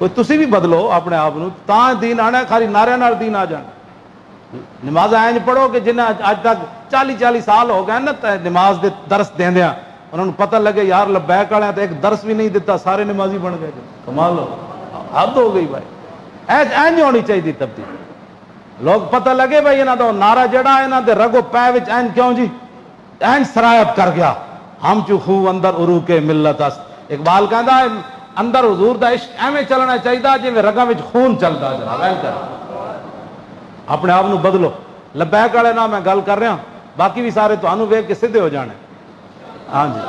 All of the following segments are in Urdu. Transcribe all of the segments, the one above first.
کوئی تسی بھی بدلو اپنے آپ نو، تاں دین آنا ہے، خالی نعرے نال دین آ جانا۔ نماز اینج پڑھو کہ جنہیں اج تک 40 سال ہو گئے نا نماز دے درس دیندیاں، انہوں نے پتہ لگے یار لبیک والے تو ایک درس بھی نہیں دیتا، سارے نمازی بن گئے۔ کمال ہو، حد ہو گئی بھائی، اینج ہونی چاہیے تبدیلی۔ لوگ پتہ لگے بھائی انہاں دا نعرہ جڑا ہے انہاں دے رگو پے وچ اینج کیوں جی، اینج سرایت کر گیا، ہم چو خو اندر عروق ملت است۔ اقبال کہندا ہے اندر حضور دا عشق ایویں چلنا چاہیے جویں رگاں وچ خون چلدا جناب، اینج کر اپنے آپ نو بدلو۔ لبیک والے نہ میں گل کر رہا، باقی بھی سارے تانوں ویکھ کے سیدھے ہو جانے۔ ہاں جی،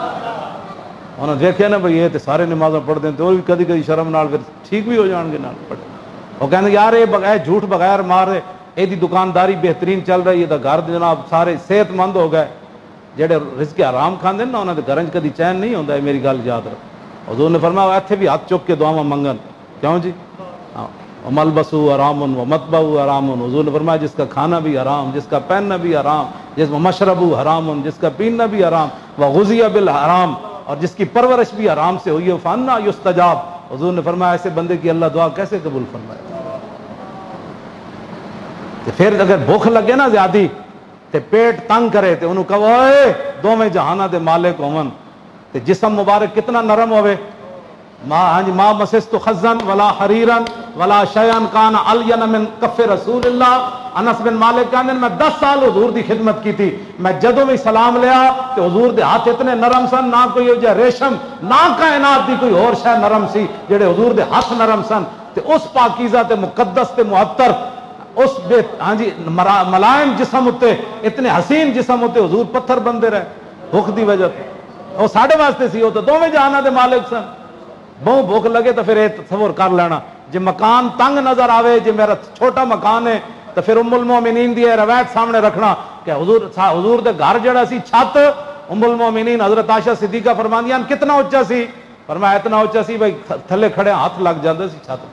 انہوں نے دیکھیا نا بھئی یہ تے سارے نمازاں پڑھدے ہیں تے وہ بھی کدی کدی شرم نال پھر ٹھیک بھی ہو جان گے نال پڑھ۔ وہ کہندے یار یہ جھوٹ بغیر مارے یہ دکانداری بہترین چل رہی ہے، تو گھر جناب سارے صحت مند ہو گئے۔ جڑے رزق حرام کھاندے نا انہاں دے گھراں کدی چین نہیں ہوندا، ہے میری گل یاد رکھ۔ حضور نے فرمایا ایتھے بھی ہاتھ چک کے دعاواں منگن، کیوں جی؟ ملبسو حرام و مطبعو حرام۔ حضور نے فرمایا جس کا کھانا بھی حرام، جس کا پہننا بھی حرام، جس میں مشربو حرام، جس کا پینا بھی حرام، وغذی بالحرام، اور جس کی پرورش بھی حرام سے ہوئی ہے، فانا یستجاب۔ حضور نے فرمایا ایسے بندے کی اللہ دعا کیسے قبول فرمائے؟ تو پھر اگر بھوک لگے نا زیادی تے پیٹ تنگ کرے تے انہوں کہو اے دوویں جہاناں دے مالک ہون، تے جسم مبارک کتنا نرم ہوئے، ما مسست خزن ولا حریرن ولا شیئن کان الین من کف رسول اللہ۔ انس بن مالک کہندے میں 10 سال حضور دی خدمت کی تھی، میں جدوں بھی سلام لیا تے حضور دے ہاتھ اتنے نرم سن، نہ کوئی جو ریشم نہ کائنات دی کوئی اور شے نرم سی جڑے حضور دے ہاتھ نرم سن۔ تے اس پاکیزہ تے مقدس تے معطر اس بے ہاں جی ملائم جسم اتے، اتنے حسین جسم اتے حضور پتھر بندے رہے بھوک دی وجہ تے۔ وہ ساڈے واسطے سی، وہ تو دوویں جہاناں دے مالک سن۔ بہت بھوک لگے تو پھر یہ تصور کر لینا، جی مکان تنگ نظر آوے، جی میرا چھوٹا مکان ہے تو پھر ام المومنین دی روایت سامنے رکھنا کہ حضور دے گھر جڑا سی چھت، ام المومنین حضرت عائشہ صدیقہ فرماندیاں کتنا اونچا سی؟ فرمایا اتنا اونچا سی بھائی تھلے کھڑے ہاتھ لگ جاندے سی چھت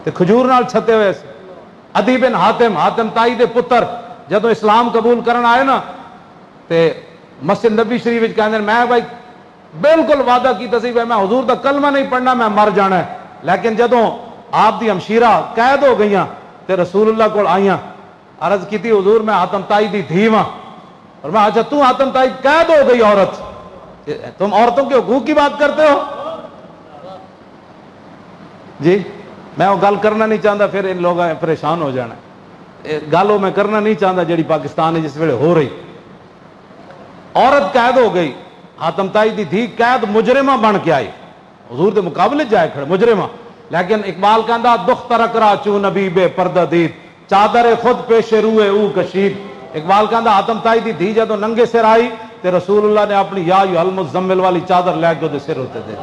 تے کھجور نال چھتے ہوئے سی۔ عدی بن حاتم تائی دے پتر جدوں اسلام قبول کرن آئے نا تے مسجد نبی شریف وچ کہندے میں بھائی بالکل وعدہ کیتا سی میں حضور دا کلمہ نہیں پڑھنا، میں مر جانا ہے، لیکن جدوں آپ دی ہمشیرہ قید ہو گئیاں تے رسول اللہ کو آئیاں، عرض کی تھی حضور میں حاتم تائی دی دھی ہاں، اور میں اچھا تو حاتم تائی قید ہو گئی عورت، تم عورتوں کے حقوق کی بات کرتے ہو؟ جی میں وہ گل کرنا نہیں چاہتا، پھر ان لوگ پریشان ہو جانا، گل وہ میں کرنا نہیں چاہتا جڑی پاکستان ہے جس ویلے ہو رہی۔ عورت قید ہو گئی، حاتم تائی دی دھی قید مجرمہ بن کے آئی، حضور دے مقابلے جائے کھڑے مجرمہ، لیکن اقبال کہندا دخ ترک را چون نبی بے پردہ دید، چادر خود پیش روئے او کشید۔ اقبال کہندا حاتم تائی دی دھی جدوں ننگے سر آئی تے رسول اللہ نے اپنی یا ایھا المزمل والی چادر لے کے دے سر ہوتے دے۔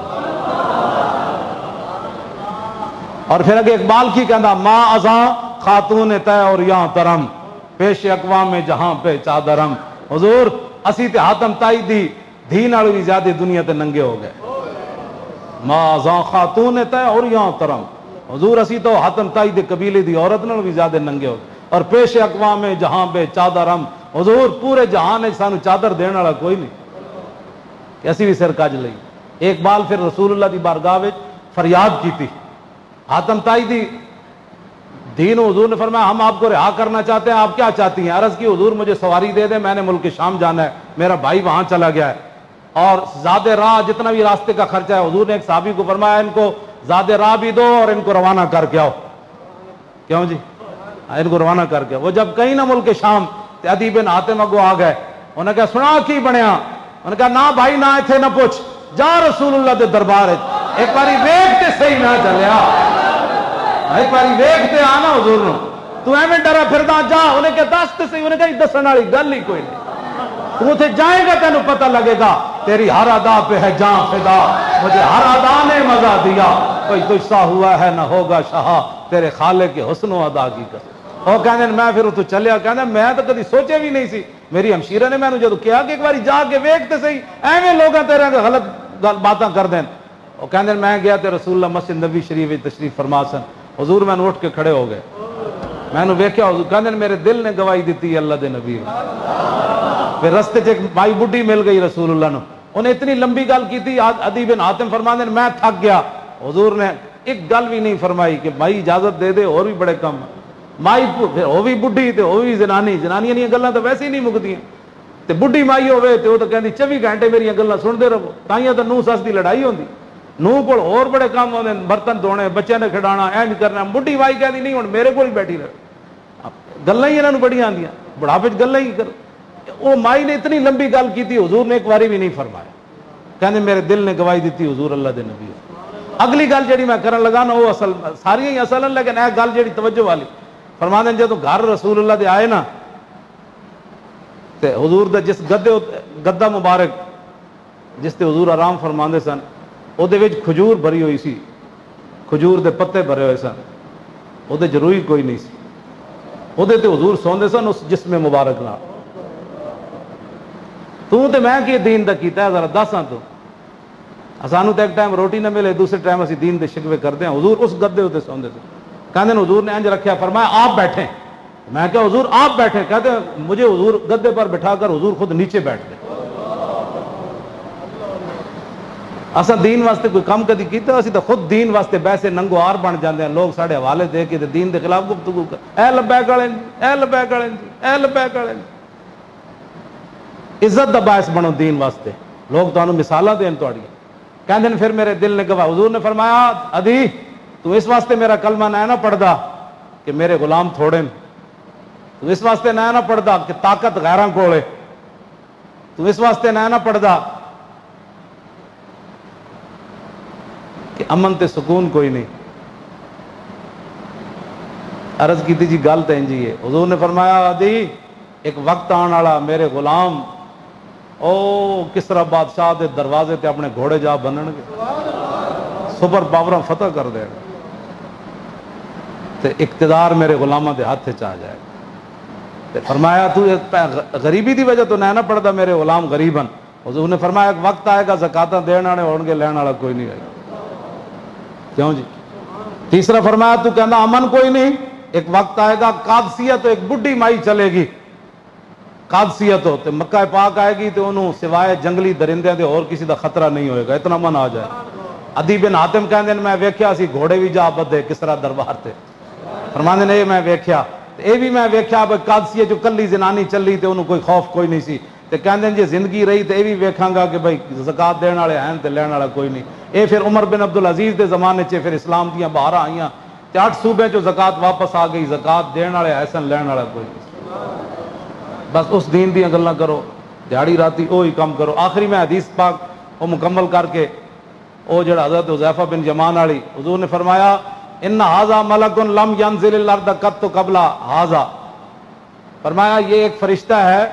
اور پھر اگے اقبال کی کہندا ما ازاں خاتون طے اور یاں ترم، پیش اقوام جہاں پہ چادرم۔ حضور اسی تے حاتم تائی دی دھی نال بھی زیادہ دنیا تے ننگے ہو گئے، ما ازاں خاتون طے اور یاں ترم۔ حضور اسی تو حاتم تائی دے قبیلے دی عورت نال بھی زیادہ ننگے ہو گئے، اور پیش اقوام جہاں پہ چادرم۔ حضور پورے جہان میں سانو چادر دین والا کوئی نہیں کہ اسی بھی سر کج لئی۔ ایک بال پھر رسول اللہ دی بارگاہ وچ فریاد کیتی، حاتم تائی دی دین حضور نے فرمایا ہم آپ کو رہا کرنا چاہتے ہیں، آپ کیا چاہتی ہیں؟ عرض کی حضور مجھے سواری دے دیں، میں نے ملک شام جانا ہے، میرا بھائی وہاں چلا گیا ہے، اور زیادہ راہ جتنا بھی راستے کا خرچہ ہے۔ حضور نے ایک صحابی کو فرمایا ان کو زیادہ راہ بھی دو اور ان کو روانہ کر کے آؤ، کیوں جی ان کو روانہ کر کے۔ وہ جب کہیں نہ ملک شام تے عدی بن حاتم اگو آ گئے، انہوں نے کہا سنا کی بنیا؟ انہوں نے کہا نہ بھائی نہ ایتھے نہ پوچھ، جا رسول اللہ دے دربار ایک باری ویکھتے صحیح نہ چلیا، ایک باری ویکھتے آنا حضور نو، تو ایویں ڈرا پھردا جا۔ انہیں کہا دس تے صحیح، انہیں کہا دسن والی گل ہی کوئی نہیں، تو اتنے جائے گا تینوں پتہ لگے گا، تیری ہر ادا پہ ہے جاں فدا، مجھے ہر ادا نے مزہ دیا، کوئی تجھ سا ہوا ہے نہ ہوگا شہا، تیرے خالق کے حسن و ادا کی قسم۔ اور کہنے میں پھر تو چلیا، کہنے میں تو کدی سوچے بھی نہیں سی، میری ہمشیرہ نے میں نے جدو کہا کہ ایک باری جا کے ویکھتے صحیح، ایویں لوگاں تیرے غلط باتاں کر دین۔ اور کہنے میں گیا تے رسول اللہ مسجد نبی شریف وچ تشریف فرما سن، حضور میں اٹھ کے کھڑے ہو گئے، میں نے ویکھیا حضور، کہنے میرے دل نے گواہی دیتی اللہ دے نبی۔ پھر رستے چ ایک بھائی بڈھی مل گئی رسول اللہ نو، انہیں اتنی لمبی گل کی تھی، عدی بن حاتم فرماندے میں تھک گیا، حضور نے ایک گل بھی نہیں فرمائی کہ بھائی اجازت دے دے، اور بھی بڑے کم مائی پھر وہ بھی بڈھی تے وہ بھی زنانی، زنانیاں دی گلاں تو ویسے ہی نہیں مکدیاں، تے بڈھی مائی ہوے تے وہ تو کہندی 24 گھنٹے میری گلاں سنتے رہو، تائیاں تو نوہ سس دی لڑائی ہوندی، نوہ کول اور بڑے کام ہوندے، برتن دھونے، بچے نے کھڈانا، اینج کرنا، بڈھی مائی کہندی نہیں ہن میرے کول ہی بیٹھی رہ، گلاں ہی انہاں نوں بڑیاں آندیاں، بڑھاپے وچ گلاں ہی کر۔ وہ مائی نے اتنی لمبی گل کی، حضور نے ایک واری بھی نہیں فرمایا، کہندے میرے دل نے گواہی دیتی حضور اللہ دے نبی۔ اگلی گل جہی میں کرن لگا نا وہ اصل ساری ہی اصل، لیکن اے گل جہی توجہ والی، فرماندے ہیں جدوں گھر رسول اللہ دے آئے نا تے حضور دا جس گدا مبارک جس تے حضور آرام فرماندے سن، او دے وچ کھجور بھری ہوئی سی، کھجور دے پتے بھرے ہوئے سن، او دے روئی کوئی نہیں سی، او دے تے حضور سوندے سن اس جسم مبارک نال۔ تو تے میں کہ دین دا کیتا ہے ذرا دس ہاں تو، سانو تو ایک ٹائم روٹی نہ ملے، دوسرے ٹائم اسی دین دے شکوے کرتے ہیں، حضور اس گدے ہوتے سوندے تھے، کہتے ہیں حضور نے انج رکھیا، فرمایا آپ بیٹھیں، میں کہا حضور آپ بیٹھیں، کہتے ہیں مجھے حضور گدے پر بٹھا کر حضور خود نیچے بیٹھ گئے۔ اساں دین واسطے کوئی کم کدی کیتا؟ اسی تو خود دین واسطے بیسے ننگو آر بن جاندے ہیں، لوگ ساڑے حوالے دے کے دین دے خلاف گفتگو کر، اے لبیک والے جی، اے لبیک والے جی، اے لبیک والے جی۔ عزت دا باعث بنو دین واسطے، لوگ تانوں مثالاں دین تہاڈیاں، کہندے نے پھر میرے دل نے گواہ، حضور نے فرمایا ادی تو اس واسطے میرا کلمہ نہ پڑھدا کہ میرے غلام تھوڑے، تو اس واسطے نہ پڑھدا کہ طاقت غیراں کولے، تو اس واسطے نہ پڑھدا کہ امن تے سکون کوئی نہیں۔ عرض کیتی جی گل تے انجی ہے، حضور نے فرمایا ادی ایک وقت آن والا میرے غلام او کسرا بادشاہ دے دروازے تے اپنے گھوڑے جا بنن گے، سپر پاوراں فتح کر دے گا، تے اقتدار میرے غلاماں دے ہاتھ چ آ جائے گا۔ تے فرمایا تو غریبی دی وجہ تو نہ پڑھدا میرے غلام غریبن، حضور نے فرمایا ایک وقت آئے گا زکاتاں دین والے ہون گے، لین والا کوئی نہیں آئے گا۔ کیوں جی؟ تیسرا فرمایا تو کہنا امن کوئی نہیں، ایک وقت آئے گا قادسیہ تو ایک بڈھی مائی چلے گی، قادسیہ تو تے مکہ پاک آئے گی تو انہوں سوائے جنگلی درندے دے اور کسی دا خطرہ نہیں ہوئے گا، اتنا من آ جائے۔ عدی بن حاتم کہندے نے میں ویکھیا سی گھوڑے بھی جا بدے کسرا دربار تے، فرماندے نے میں ویکھیا، اے بھی میں ویکھیا بھئی قادسیہ جو کلی زنانی چلی تے انہوں کوئی خوف کوئی نہیں سی، تے کہندے جی زندگی رہی تے اے بھی ویکھاں گا کہ بھئی زکات دین والے ہیں تے لین والا کوئی نہیں۔ اے پھر عمر بن عبدالعزیز دے زمانے چ پھر اسلام دیاں بہاراں آئیاں تے 8 صوبے چوں زکات واپس آ گئی، زکات دین والے ایسن لین والا کوئی نہیں۔ بس اس دین دیاں گلاں کرو، دیہڑی راتی وہی کم کرو۔ آخری میں حدیث پاک وہ مکمل کر کے وہ جڑا حضرت حذیفہ بن یمان والی، حضور نے فرمایا ان ھذا ملک لم ينزل الارض قط قبل ھذا، فرمایا یہ ایک فرشتہ ہے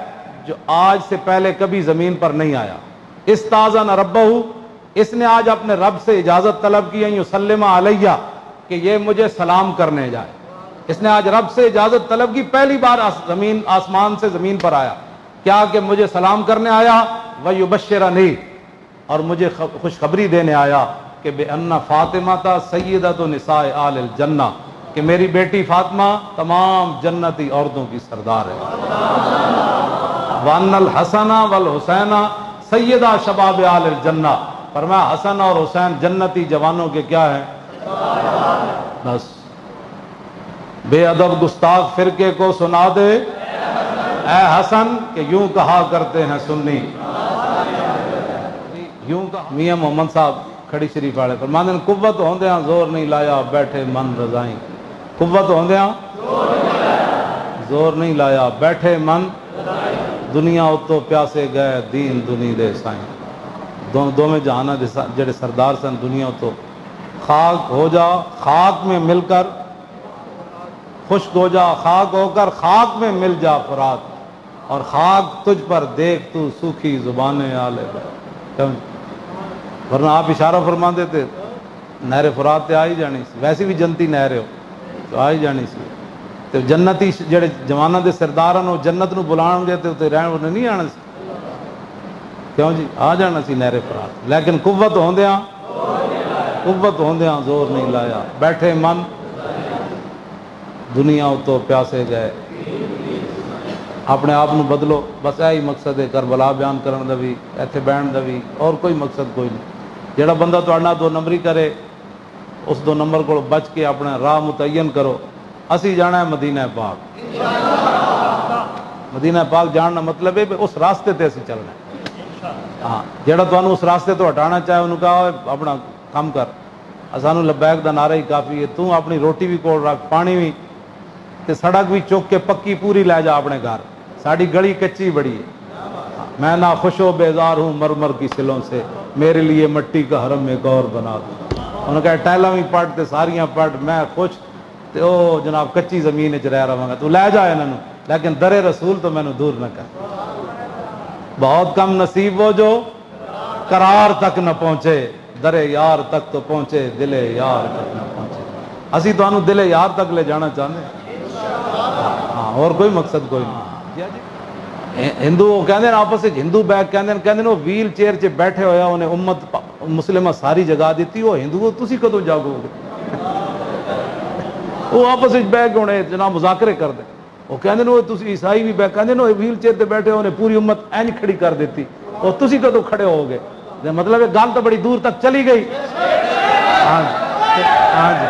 جو آج سے پہلے کبھی زمین پر نہیں آیا، استاذن ربہ، اس نے آج اپنے رب سے اجازت طلب کی، یسلم علیہ کہ یہ مجھے سلام کرنے جائے، اس نے آج رب سے اجازت طلب کی، پہلی بار آسمان سے زمین پر آیا، کیا کہ مجھے سلام کرنے آیا، ویبشرنی، اور مجھے خوشخبری دینے آیا کہ بِأَنَّ فاطمہ سیدۃ نساء آل الجنہ، کہ میری بیٹی فاطمہ تمام جنتی عورتوں کی سردار ہے، وَأَنَّ الْحَسَنَ وَالْحُسَيْنَ سیدہ شباب آل الجنہ، فرمایا حسن اور حسین جنتی جوانوں کے کیا ہیں؟ بس بے ادب گستاخ فرقے کو سنا دے اے حسن کہ یوں کہا کرتے ہیں سنی، یوں کہا میاں محمد صاحب کھڑی شریف والے فرماندے ہیں قوت ہوندیاں زور نہیں لایا بیٹھے من رضائیں، قوت ہوندیاں زور نہیں لایا بیٹھے من، دنیا اتو پیاسے گئے دین دنی دے سائیں، دو میں جہانہ جڑے سردار سن دنیا تو خاک ہو جا خاک میں مل کر، خشک ہو جا خاک ہو کر خاک میں مل جا فرات، اور خاک تجھ پر دیکھ تو سوکھی زبانیں آلے، ورنہ آپ اشارہ فرما دیتے نہر فرات تے آئی جانی سی، ویسے بھی جنتی نہر ہو تو آئی جانی سی، تو جنتی جڑے جوانہ دے سردار ہیں وہ جنت نو بلان گے تو رہن نہیں آنا سی، کیوں جی آ جانا سی نہر فرات، لیکن قوت ہوندیاں زور نہیں لایا بیٹھے من، دنیا اتو پیاسے گئے، اپنے آپ نو بدلو، بس یہی مقصد ہے کربلا بیان کرن دا بھی ایتھے بہن دا بھی، اور کوئی مقصد کوئی نہیں۔ جڑا بندہ تہاڈے نال دو نمبری کرے اس 2 نمبر کو بچ کے اپنا راہ متعین کرو. اسی جانا ہے مدینہ پاک. مدینہ پاک جاننا مطلب ہے اس راستے تے اسی چلنا ہے. ہاں جڑا تانوں اس راستے تو ہٹانا چاہے انہوں کہا اپنا کام کر. سانو لبیک دا نعرہ ہی کافی ہے. تو اپنی روٹی بھی کول رکھ, پانی بھی تے سڑک بھی چوک کے پکی پوری لے جا اپنے گھر. ساڑی گلی کچی بڑی ہے. میں نہ خوش و بیزار ہوں مرمر کی سلوں سے, میرے لیے مٹی کا حرم ایک اور بنا دو. انہوں نے کہا ٹائلاں بھی پٹ تے ساریاں پٹ, میں خوش تے او جناب کچی زمین وچ رہ رہا گا. تو لے جا انہاں نوں, لیکن در رسول تو مینوں دور نہ کر. بہت کم نصیب وہ جو قرار تک نہ پہنچے, در یار تک تو پہنچے, دل یار تک نہ پہنچے. اسی تو دل یار تک لے جانا چاہتے ہیں. ہاں اور کوئی مقصد کوئی نہیں. ہندو وہ کہتے ہیں آپس ہندو بیگ کہتے ہیں وہ ویل چیئر چ بیٹھے ہویا انہیں امت مسلمہ ساری جگہ دیتی. وہ ہندو تسی کدو جاگو گے؟ وہ آپس بیگ ہونے جناب مذاکرے کر دیں. وہ کہتے ہیں وہ تسی عیسائی بھی بیگ کہتے ہیں ویل چیئر تے بیٹھے انہیں پوری امت اینج کھڑی کر دیتی. اور تسی کدو کھڑے ہو گے؟ مطلب گل تو بڑی دور تک چلی گئی. ہاں جی, ہاں جی.